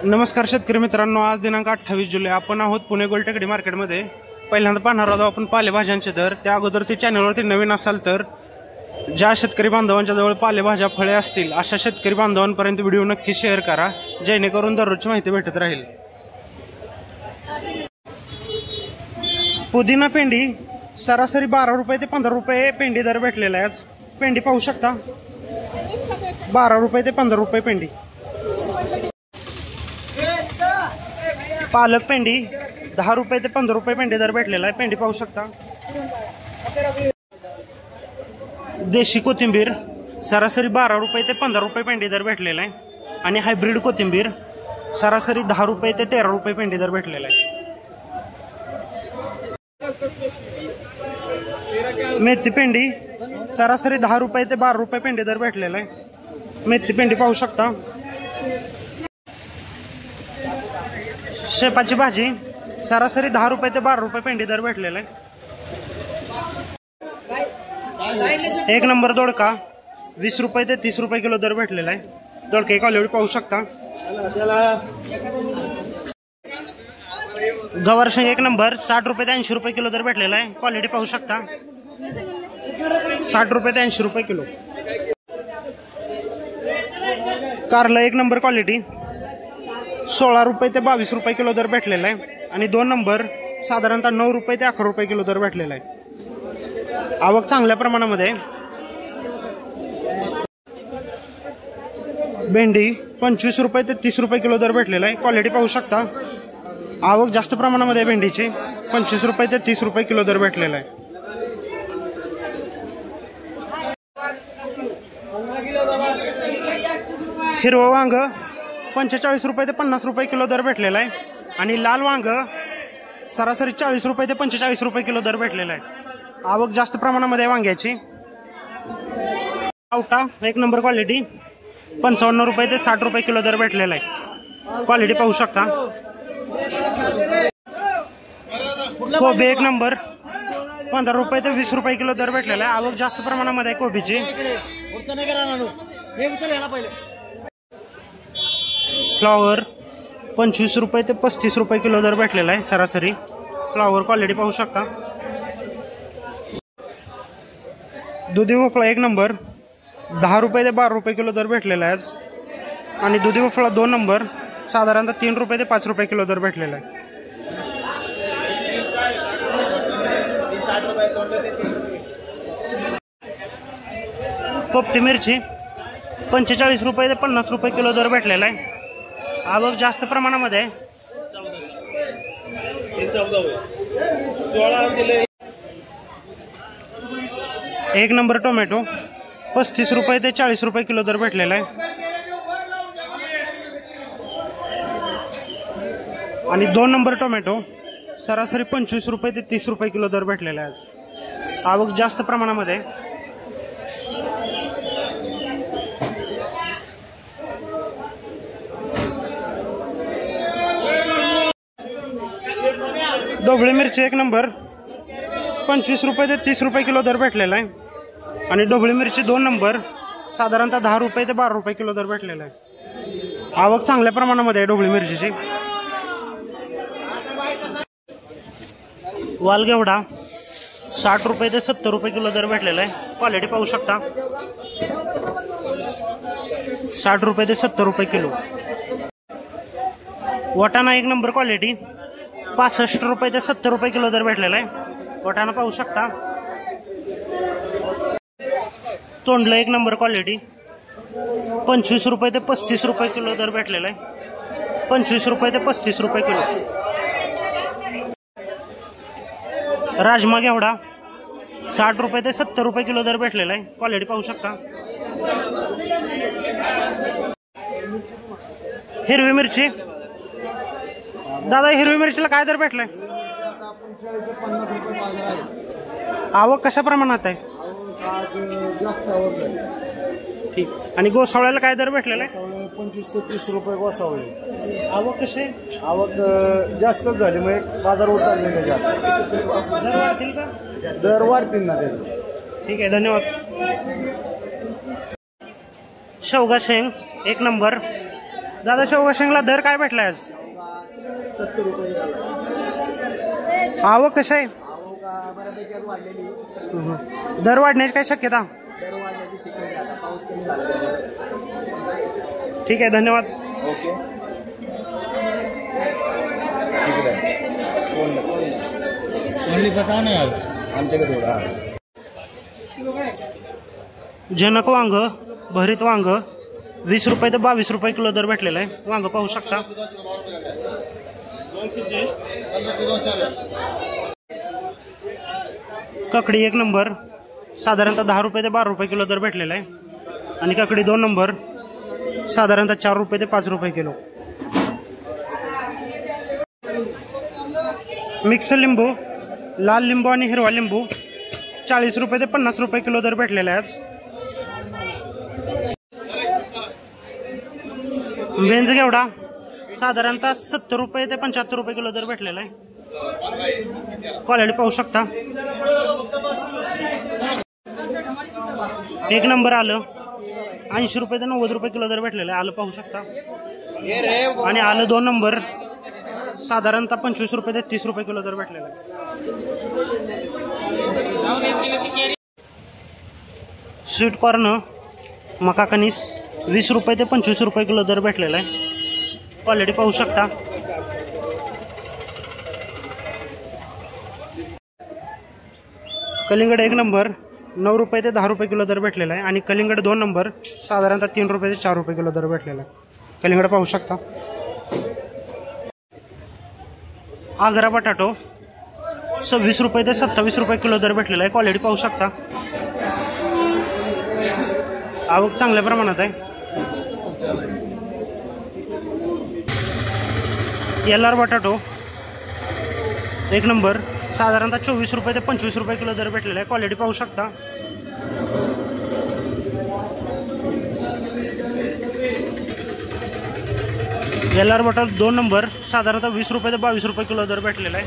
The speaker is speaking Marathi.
नमस्कार शेतकरी मित्रांनो, आज दिनांक 28 जुलै आपण आहोत पुणे गोलटेकडी मार्केटमध्ये। पहिल्यांदा पाहणार आहोत आपण पालेभाज्यांचे दर। त्या अगोदर ते चॅनलवरती नवीन असाल तर ज्या शेतकरी बांधवांच्या जवळ पालेभाज्या फळे असतील अशा शेतकरी बांधवांपर्यंत व्हिडिओ नक्की शेअर करा, जेणेकरून दररोजची माहिती भेटत राहील। पुदिना पेंडी सरासरी 12 रुपये ते 15 रुपये पेंडी दर भेटलेला आहे। पेंडी पाहू शकता, 12 रुपये ते 15 रुपये पेंडी। पालक पेंडी 10 रुपये ते 15 रुपये पेंडी दर भेटलेला आहे। पेंडी पाहू शकता। देशी कोथिंबीर सरासरी 12 रुपये ते 15 रुपये पेंडी दर भेटलेला आहे आणि हायब्रिड कोथिंबीर सरासरी 10 रुपये ते 13 रुपये पेंडी दर भेटलेला आहे। मेथी पेंडी सरासरी 10 रुपये ते 12 रुपये पेंडी दर भेटलेला आहे। मेथी पेंडी पाहू शकता। शेपाची भाजी सरासरी 10 रुपये ते 12 रुपये पेंडी दर भेटलेला आहे। एक नंबर दोडका 20 रुपये ते 30 रुपये किलो दर भेटलेला आहे। दोडके क्वालिटी पाहू शकता। गवारशेंग एक नंबर 60 रुपये ते 80 रुपये किलो दर भेटलेला आहे। क्वालिटी पाहू शकता, 60 रुपये ते 80 रुपये किलो। कारलं एक नंबर क्वालिटी 16 रुपये ते 22 रुपये किलो दर भेटलेला आहे आणि 2 नंबर साधारणतः 9 रुपये ते 11 रुपये किलो दर भेटलेला आहे। आवक चांगल्या प्रमाणामध्ये। भेंडी 25 रुपये ते 30 रुपये किलो दर भेटलेला आहे। क्वालिटी पाहू शकता। आवक जास्त प्रमाणामध्ये भेंडीची 25 रुपये ते 30 रुपये किलो दर भेटलेला आहे। हिरवं वांग 45 रुपये ते 50 रुपये किलो दर भेटलेला आहे आणि लाल वांग सरासरी 40 रुपये ते 45 रुपये किलो दर भेटलेला आहे। आवक जास्त प्रमाणामध्ये वांग्याची। आवटा एक नंबर क्वालिटी 55 रुपये ते 60 रुपये किलो दर भेटलेला आहे। क्वालिटी पाहू शकता। कोबी एक नंबर 15 रुपये ते 20 रुपये किलो दर भेटलेला आहे। आवक जास्त प्रमाणामध्ये कोबीची। फ्लॉवर 25 रुपये ते 35 रुपये किलो दर भेटलेला आहे सरासरी। फ्लॉवर क्वालिटी पाहू शकता। दुधी भोपळा एक नंबर 10 रुपये ते 12 रुपये किलो दर भेटलेला आहे आणि दुधी भोपळा 2 नंबर साधारणतः 3 रुपये ते 5 रुपये किलो दर भेटलेला आहे। पोपटी मिरची 45 रुपये ते 50 रुपये किलो दर भेटलेला आहे। आवक जास्त प्रमाणामध्ये। एक नंबर टोमॅटो 35 रुपये ते 40 रुपये किलो दर भेटलेला आहे आणि 2 नंबर टोमॅटो सरासरी 25 रुपये ते 30 रुपये किलो दर भेटलेला आहे। आवक जास्त प्रमाणामध्ये। ढोबळी मिरची एक नंबर 25 रुपये ते 30 रुपये किलो दर भेटलेला आहे आणि ढोबळी मिरची 2 नंबर साधारणतः 10 रुपये ते 12 रुपये किलो दर भेटलेला आहे। आवक चांगल्या प्रमाणामध्ये आहे ढोबळी मिरचीची। वालगेवडा 60 रुपये ते 70 रुपये किलो दर भेटलेला आहे। क्वालिटी पाहू शकता, 60 रुपये ते 70 रुपये किलो। वाटाणा एक नंबर क्वालिटी 65 रुपये ते 70 रुपये किलो दर भेटलेला आहे। वाटाणा पाहू शकता। तोंडलं एक नंबर क्वालिटी 25 रुपये ते 35 रुपये किलो दर भेटलेला आहे। 25 रुपये ते 35 रुपये किलो। राजमा घेवडा 60 रुपये ते 70 रुपये किलो दर भेटलेला आहे। क्वालिटी पाहू शकता। हिरवी मिरची दादा, हिरवी मिरचीला काय दर भेटलाय? आवक कशा प्रमाणात आहे? ठीक। आणि गोसावळ्याला काय दर भेटलेला आहे? 25 ते 30 रुपये गोसावळे। आवक कशी? आवक जास्तच झाली, मग बाजार उतरले नाही जात। दर वाढतील का? दर वाढतील ना त्याचे। ठीक आहे, धन्यवाद। शेवगा शेंग एक नंबर दादा शेवगा शेंगला दर काय भेटलाय आज? 70 रुपये झाला. आवक कशी आहे? बऱ्यापैकी आज वाढलेली. दर वाढण्याची काय शक्यता? दर वाढण्याची शक्यता आहे. आता पाऊस कमी झाला. ठीक आहे, धन्यवाद. ओके. आमच्याकडे जनक वांग, भरीत वांग 20 रुपये ते 22 रुपये किलो दर भेटलेला आहे. वांग पाहू शकता. ककडी 1 नंबर साधारणतः 10 रुपये ते 12 रुपये किलो दर भेटलेला आहे. आणि ककडी 2 नंबर साधारणतः 4 रुपये ते 5 रुपये किलो. मिक्स लिंबू, लाल लिंबू आणि हिरवा लिंबू 40 रुपये ते 50 रुपये किलो दर भेटलेला आहे आज. बेंज घेवडा साधारणतः 70 रुपये ते 75 रुपये किलो दर भेटलेला आहे. क्वालिटी पाहू शकता. 1 नंबर आलं 80 रुपये ते 90 रुपये किलो दर भेटलेला आहे. आलं पाहू शकता. आणि आलं 2 नंबर साधारणतः 25 रुपये ते 30 रुपये किलो दर भेटलेला आहे. स्वीट कॉर्न मका कणीस 20 रुपये ते 25 रुपये किलो दर भेटलेला आहे. क्वालिटी पाहू शकता. कलिंगड 1 नंबर 9 रुपये ते 10 रुपये किलो दर भेटलेला आहे. आणि कलिंगड 2 नंबर साधारणतः 3 रुपये ते 4 रुपये किलो दर भेटलेला आहे. कलिंगड पाहू शकता. आग्रा बटाटो 26 रुपये ते 27 रुपये किलो दर भेटलेला आहे. क्वालिटी पाहू शकता. आवक चांगल्या प्रमाणात आहे. LR बटाटो 1 नंबर साधारणतः 24 रुपये ते 25 रुपये किलो दर भेटलेला आहे. क्वालिटी पाहू शकता. LR बटाटो 2 नंबर साधारणतः 20 रुपये ते 22 रुपये किलो दर भेटलेला आहे.